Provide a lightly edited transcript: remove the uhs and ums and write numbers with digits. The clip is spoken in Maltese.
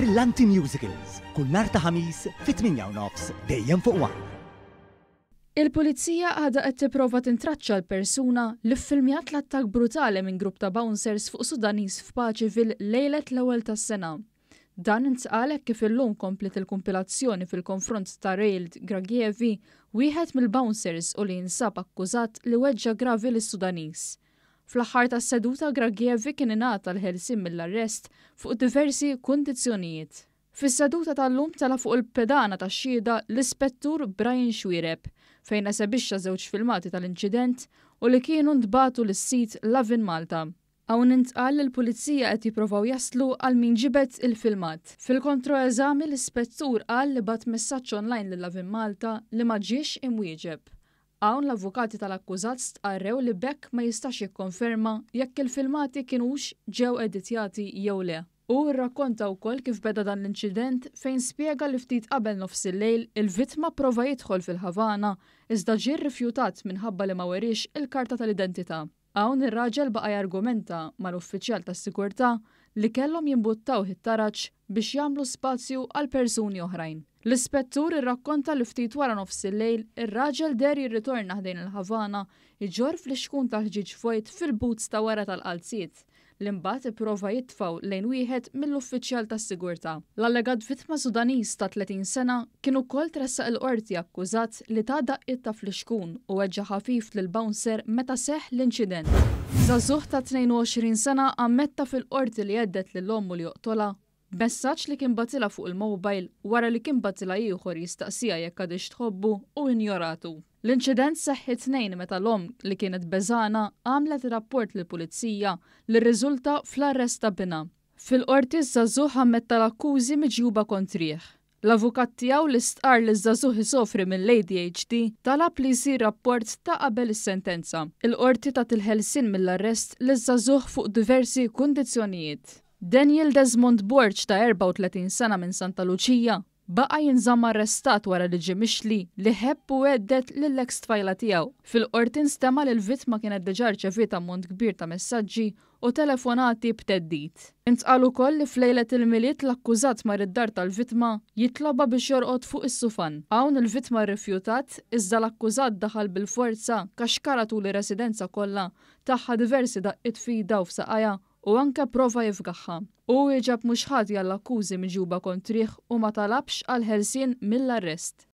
Brillanti Musicals kull nhar ta' ħamis fit-8:30 dejjem fuq One. Il-pulizija għadha qed tipprova tintraċċa l-persuna li ffilmjat l-attakk brutali minn grupp ta' bouncers fuq Sudanis f'Paċiville lejlet l-ewwel tas-sena. Dan intqal hekk kif illum komplet il-kompilazzjoni fil-konfront ta' Railed Gragievi, wieħed mill-bouncers u li jinsab akkużat li weġġa gravi lis-Sudanis. Fl-aħħar tas-seduta Gragievi kien ingħata l-ħelsien mill-arrest fuq diversi kundizzjonijiet. Fis-seduta tal-lum tala fuq il-pedana tax-xhieda l-Ispettur Brian Xwireb fejn esebixxa żewġ filmati tal-inċident u li kienu ntbagħtu lis-sit Lovin Malta. Hawn intqal li l-pulizija qed jippruvaw jaslu għal min ġibed il-filmat. Fil-kontroeżami l-ispettur qal li bagħat messaġġ online lil Lovin Malta li ma ġiex imwieġeb. Hawn l-avukati tal-akkużat stqarrew li bekk ma jistax jikkonferma jekk il-filmati kienux ġew editjati jew le. U rrakkonta wkoll kif beda dan l-inċident fejn spjega li ftit qabel nofs il-lejl il-vittma prova jidħol fil-Ħavana iżda ġie rrifjutat minħabba li ma weriex il-karta tal-identità. Hawn ir-raġel baqa' jargumenta mal-uffiċjal tas-sigurtà li kellhom jimbuttaw it-taraġġ biex jagħmlu spazju għal persuni oħrajn. L-ispettur irrakkonta li ftit wara nofs il-lejl ir-raġel der jirritorna ħdejn il-Ħavana iġorr fl-ixkun tal-ħġiġ vojt fil-boots ta' wara tal-qalziet li mbagħad ipprova jitfgħu lejn wieħed mill-uffiċjal tas-sigurtà. L-allegat vittma Sudanis ta' 30 sena kien ukoll tressaq il-qorti akkużat li ta' daqqiet ta' fl-ixkun u weġġa' ħafif lil bouncer meta seħħ l-inċident. Żagħżugħ ta' 22 sena ammetta fil-qorti li għeddet lill-ommu li joqtolha messaġġ li kien batilha fuq il-mowbajl wara li kien batilha ieħor jistaqsija jekk għadix tħobbu u injoratu. L-inċident seħħ it-tnejn meta l-omm li kienet beżana għamlet rapport lill-pulizija li rriżulta fl-arrest ta' binha. Fil-qorti żagħżugħ ammetta l-akkużi miġjuba kontrih. L-avukat tiegħu li stqar li żagħżugħ isofri mill-ADHD talab li jsir rapport ta' qabel is-sentenza. Il-qorti tat il-ħelsien mill-arrest li żagħżugħ fuq diversi kundizzjonijiet. Daniel Desmond Borch ta' 34 sena minn Santa Lucia baqa' jinżamm arrestat wara li ġie mixli li ħebb u għeddet lill-eks tfajla tiegħu. Fil-qorti nstema li l-vittma kienet diġà rċeviet ammont kbir ta' messaġġi u telefonati b'teddid. Intqal ukoll li f'lejlet il-miliet l-akkużat mar id-dar tal-vittma jitlobha biex jorqod fuq is-sufan. Hawn il-vittma rrifjutat iżda l-akkużat daħal bil-forza kaxkara tul ir-residenza kollha tagħha diversi daqqiet f'idha u f'saqajja u anke prova jifgaħħa. U wieġeb mhux ħati għall-akkużi miġjuba kontrih u ma talabx għal ħelsien mill-arrest.